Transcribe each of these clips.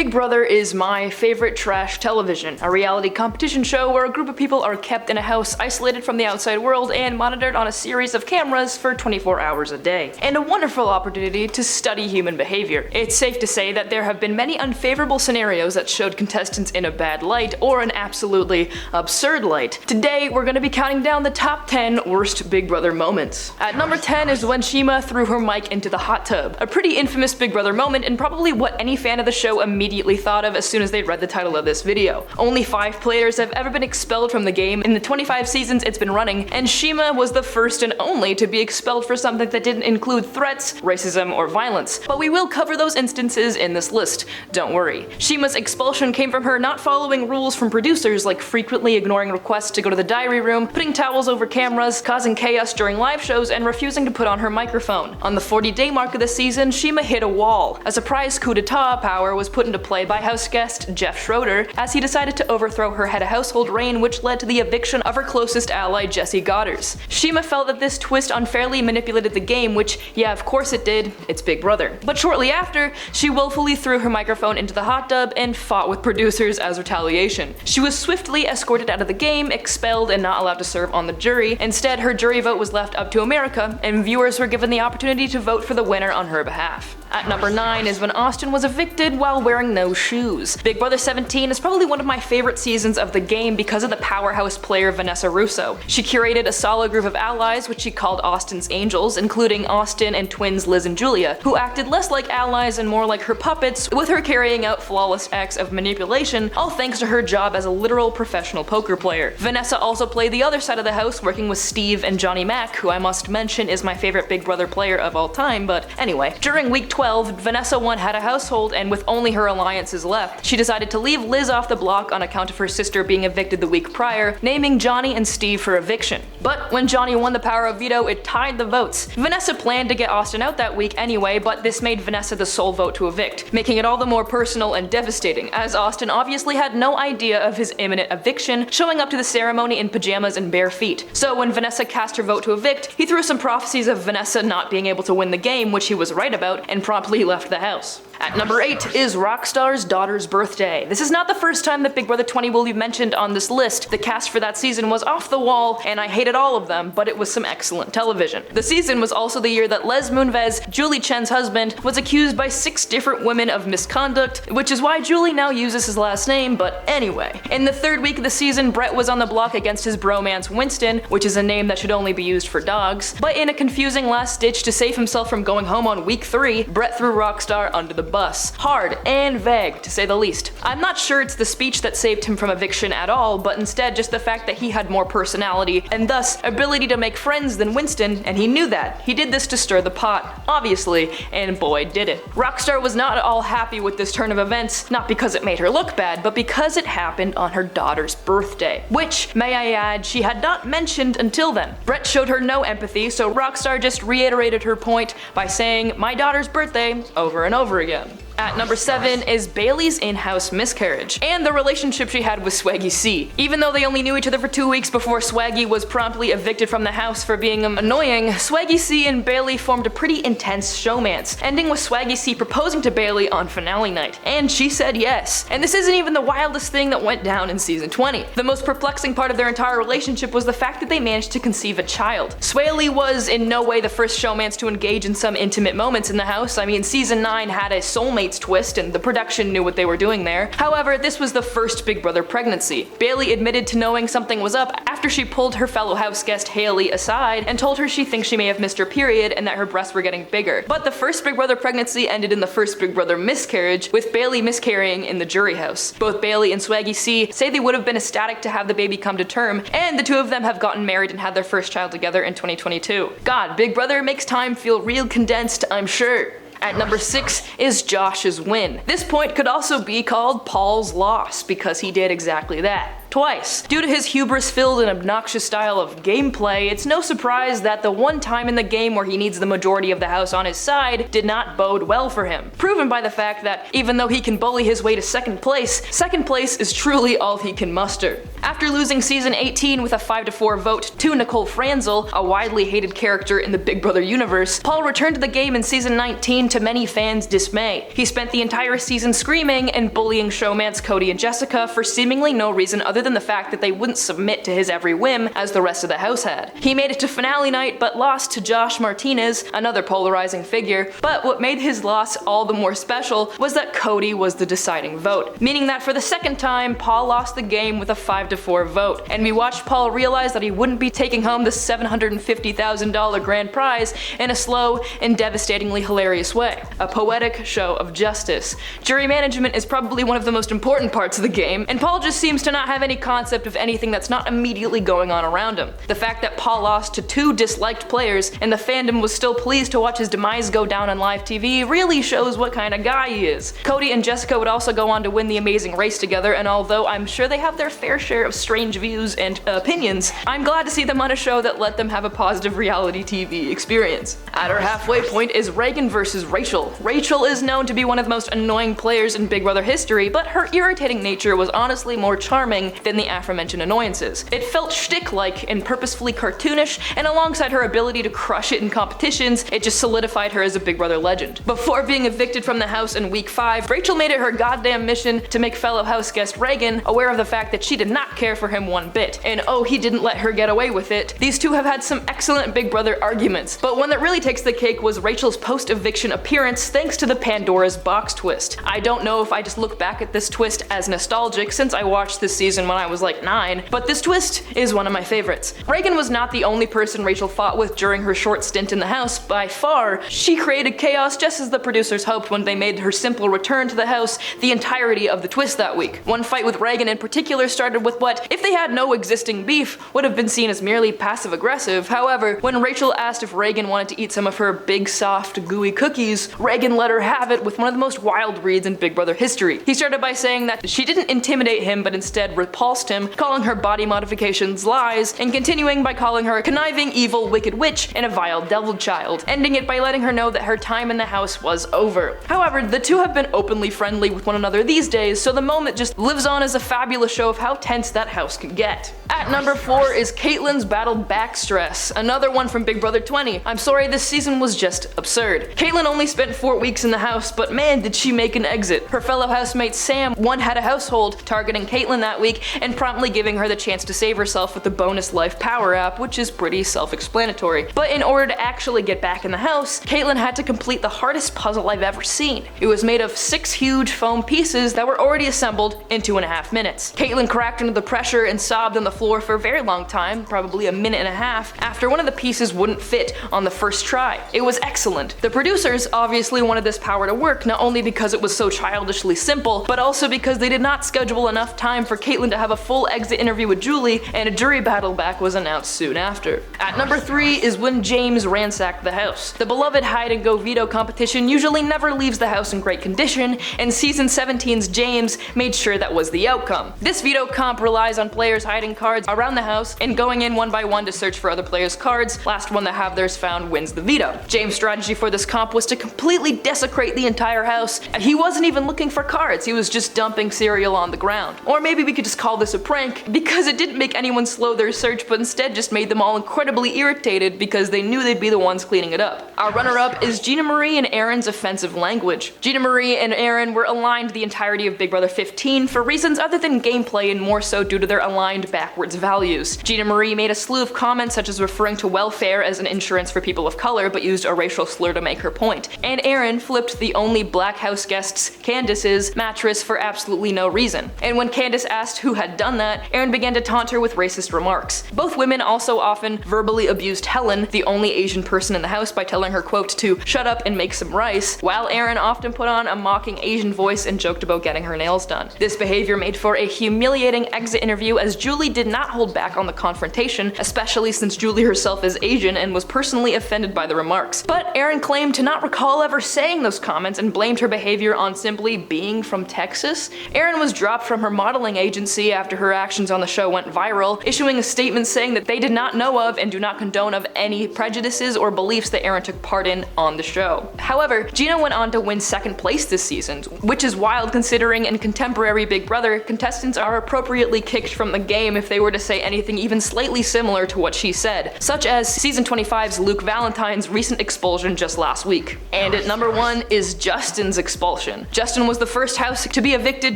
Big Brother is my favorite trash television, a reality competition show where a group of people are kept in a house isolated from the outside world and monitored on a series of cameras for 24 hours a day, and a wonderful opportunity to study human behavior. It's safe to say that there have been many unfavorable scenarios that showed contestants in a bad light or an absolutely absurd light. Today, we're going to be counting down the top 10 worst Big Brother moments. At number 10 is when Chima threw her mic into the hot tub. A pretty infamous Big Brother moment and probably what any fan of the show immediately thought of as soon as they read the title of this video. Only 5 players have ever been expelled from the game in the 25 seasons it's been running, and Chima was the first and only to be expelled for something that didn't include threats, racism, or violence. But we will cover those instances in this list, don't worry. Chima's expulsion came from her not following rules from producers, like frequently ignoring requests to go to the diary room, putting towels over cameras, causing chaos during live shows, and refusing to put on her microphone. On the 40-day mark of the season, Chima hit a wall. A surprise coup d'etat power was put into play by house guest Jeff Schroeder as he decided to overthrow her head of household reign, which led to the eviction of her closest ally Jesse Godders. Chima felt that this twist unfairly manipulated the game, which, yeah, of course it did, it's Big Brother. But shortly after, she willfully threw her microphone into the hot tub and fought with producers as retaliation. She was swiftly escorted out of the game, expelled, and not allowed to serve on the jury. Instead, her jury vote was left up to America, and viewers were given the opportunity to vote for the winner on her behalf. At number 9 is when Austin was evicted while wearing no shoes. Big Brother 17 is probably one of my favorite seasons of the game because of the powerhouse player Vanessa Russo. She curated a solid group of allies, which she called Austin's Angels, including Austin and twins Liz and Julia, who acted less like allies and more like her puppets, with her carrying out flawless acts of manipulation, all thanks to her job as a literal professional poker player. Vanessa also played the other side of the house, working with Steve and Johnny Mac, who I must mention is my favorite Big Brother player of all time, but anyway. During week 12, Vanessa won head of household, and with only her alliances left, she decided to leave Liz off the block on account of her sister being evicted the week prior, naming Johnny and Steve for eviction. But when Johnny won the power of veto, it tied the votes. Vanessa planned to get Austin out that week anyway, but this made Vanessa the sole vote to evict, making it all the more personal and devastating, as Austin obviously had no idea of his imminent eviction, showing up to the ceremony in pajamas and bare feet. So when Vanessa cast her vote to evict, he threw some prophecies of Vanessa not being able to win the game, which he was right about, and promptly left the house. At number 8 is Rockstar's daughter's birthday. This is not the first time that Big Brother 20 will be mentioned on this list. The cast for that season was off the wall, and I hated all of them, but it was some excellent television. The season was also the year that Les Moonves, Julie Chen's husband, was accused by 6 different women of misconduct, which is why Julie now uses his last name, but anyway. In the 3rd week of the season, Brett was on the block against his bromance Winston, which is a name that should only be used for dogs, but in a confusing last ditch to save himself from going home on week 3, Brett threw Rockstar under the bus. Hard and vague, to say the least. I'm not sure it's the speech that saved him from eviction at all, but instead just the fact that he had more personality and thus ability to make friends than Winston, and he knew that. He did this to stir the pot, obviously, and boy did it. Rockstar was not at all happy with this turn of events, not because it made her look bad, but because it happened on her daughter's birthday, which, may I add, she had not mentioned until then. Brett showed her no empathy, so Rockstar just reiterated her point by saying, "My daughter's birthday," over and over again. At number 7 is Bailey's in-house miscarriage, and the relationship she had with Swaggy C. Even though they only knew each other for 2 weeks before Swaggy was promptly evicted from the house for being annoying, Swaggy C and Bailey formed a pretty intense showmance, ending with Swaggy C proposing to Bailey on finale night. And she said yes. And this isn't even the wildest thing that went down in season 20. The most perplexing part of their entire relationship was the fact that they managed to conceive a child. Swaley was in no way the first showmance to engage in some intimate moments in the house. I mean, season 9 had a soulmate twist and the production knew what they were doing there. However, this was the first Big Brother pregnancy. Bailey admitted to knowing something was up after she pulled her fellow house guest Haley aside and told her she thinks she may have missed her period and that her breasts were getting bigger. But the first Big Brother pregnancy ended in the first Big Brother miscarriage, with Bailey miscarrying in the jury house. Both Bailey and Swaggy C say they would have been ecstatic to have the baby come to term, and the two of them have gotten married and had their first child together in 2022. God, Big Brother makes time feel real condensed, I'm sure. At number 6 is Josh's win. This point could also be called Paul's loss, because he did exactly that. twice. Due to his hubris-filled and obnoxious style of gameplay, it's no surprise that the one time in the game where he needs the majority of the house on his side did not bode well for him, proven by the fact that even though he can bully his way to second place is truly all he can muster. After losing season 18 with a 5-4 vote to Nicole Franzel, a widely hated character in the Big Brother universe, Paul returned to the game in season 19 to many fans' dismay. He spent the entire season screaming and bullying showmates Cody and Jessica for seemingly no reason other than the fact that they wouldn't submit to his every whim as the rest of the house had. He made it to finale night but lost to Josh Martinez, another polarizing figure, but what made his loss all the more special was that Cody was the deciding vote, meaning that for the second time, Paul lost the game with a 5-4 vote, and we watched Paul realize that he wouldn't be taking home the $750,000 grand prize in a slow and devastatingly hilarious way. A poetic show of justice. Jury management is probably one of the most important parts of the game, and Paul just seems to not have any concept of anything that's not immediately going on around him. The fact that Paul lost to 2 disliked players and the fandom was still pleased to watch his demise go down on live TV really shows what kind of guy he is. Cody and Jessica would also go on to win the Amazing Race together, and although I'm sure they have their fair share of strange views and opinions, I'm glad to see them on a show that let them have a positive reality TV experience. At her halfway point is Ragen vs Rachel. Rachel is known to be one of the most annoying players in Big Brother history, but her irritating nature was honestly more charming than the aforementioned annoyances. It felt shtick-like and purposefully cartoonish, and alongside her ability to crush it in competitions, it just solidified her as a Big Brother legend. Before being evicted from the house in week 5, Rachel made it her goddamn mission to make fellow house guest Ragen aware of the fact that she did not care for him one bit, and oh, he didn't let her get away with it. These two have had some excellent Big Brother arguments, but one that really takes the cake was Rachel's post-eviction appearance thanks to the Pandora's box twist. I don't know if I just look back at this twist as nostalgic since I watched this season when I was like 9, but this twist is one of my favorites. Ragen was not the only person Rachel fought with during her short stint in the house. By far, she created chaos just as the producers hoped when they made her simple return to the house the entirety of the twist that week. One fight with Ragen in particular started with what, if they had no existing beef, would have been seen as merely passive-aggressive. However, when Rachel asked if Ragen wanted to eat some of her big, soft, gooey cookies, Ragen let her have it with one of the most wild reads in Big Brother history. He started by saying that she didn't intimidate him but instead repulsed him, calling her body modifications lies, and continuing by calling her a conniving, evil, wicked witch and a vile devil child, ending it by letting her know that her time in the house was over. However, the two have been openly friendly with one another these days, so the moment just lives on as a fabulous show of how tense that house can get. At number 4 is Kaitlyn's battled back stress, another one from Big Brother 20. I'm sorry, this season was just absurd. Kaitlyn only spent 4 weeks in the house, but man did she make an exit. Her fellow housemate Sam had a household, targeting Kaitlyn that week and promptly giving her the chance to save herself with the bonus life power app, which is pretty self-explanatory. But in order to actually get back in the house, Kaitlyn had to complete the hardest puzzle I've ever seen. It was made of 6 huge foam pieces that were already assembled in 2.5 minutes. Kaitlyn cracked under the pressure and sobbed on the floor for a very long time, probably a minute and a half, after one of the pieces wouldn't fit on the first try. It was excellent. The producers obviously wanted this power to work, not only because it was so childishly simple, but also because they did not schedule enough time for Kaitlyn to have a full exit interview with Julie, and a jury battle back was announced soon after. At number 3 is when James ransacked the house. The beloved hide-and-go veto competition usually never leaves the house in great condition, and season 17's James made sure that was the outcome. This veto comp relies on players hiding cards around the house and going in one by one to search for other players' cards. Last one to have theirs found wins the veto. James' strategy for this comp was to completely desecrate the entire house. He wasn't even looking for cards, he was just dumping cereal on the ground. Or maybe we could just call this a prank, because it didn't make anyone slow their search but instead just made them all incredibly irritated because they knew they'd be the ones cleaning it up. Our runner-up is Gina Marie and Aaryn's offensive language. Gina Marie and Aaryn were aligned the entirety of Big Brother 15 for reasons other than gameplay and more so due to their aligned backwards values. Gina Marie made a slew of comments such as referring to welfare as an insurance for people of color but used a racial slur to make her point. And Aaryn flipped the only black house guest's, Candace's, mattress for absolutely no reason. And when Candace asked who had done that, Aaryn began to taunt her with racist remarks. Both women also often verbally abused Helen, the only Asian person in the house, by telling her, quote, to shut up and make some rice, while Aaryn often put on a mocking Asian voice and joked about getting her nails done. This behavior made for a humiliating exit interview as Julie did not hold back on the confrontation, especially since Julie herself is Asian and was personally offended by the remarks. But Aaryn claimed to not recall ever saying those comments and blamed her behavior on simply being from Texas. Aaryn was dropped from her modeling agency after her actions on the show went viral, issuing a statement saying that they did not know of and do not condone of any prejudices or beliefs that Aaryn took part in on the show. However, Gina went on to win second place this season, which is wild considering in contemporary Big Brother, contestants are appropriately kicked from the game if they were to say anything even slightly similar to what she said, such as season 25's Luke Valentine's recent expulsion just last week. And at number 1 is Justin's expulsion. Justin was the first house to be evicted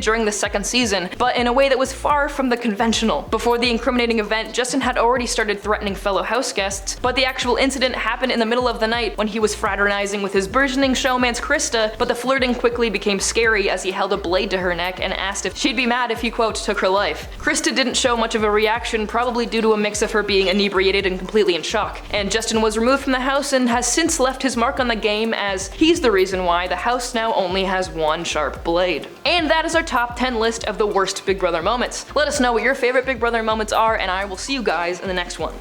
during the second season, but in a way that was far from the conventional. Before the incriminating event, Justin had already started threatening fellow house guests, but the actual incident happened in the middle of the night when he was fraternizing with his burgeoning showmance Krista, but the flirting quickly became scary as he held a blade to her neck and asked if she'd be mad if he, quote, took her life. Krista didn't show much of a reaction, probably due to a mix of her being inebriated and completely in shock, and Justin was removed from the house and has since left his mark on the game, as he's the reason why the house now only has one sharp blade. And that is our top 10 list of the worst Big Brother moments. Let us know what your favorite Big Brother moments are, and I will see you guys in the next one.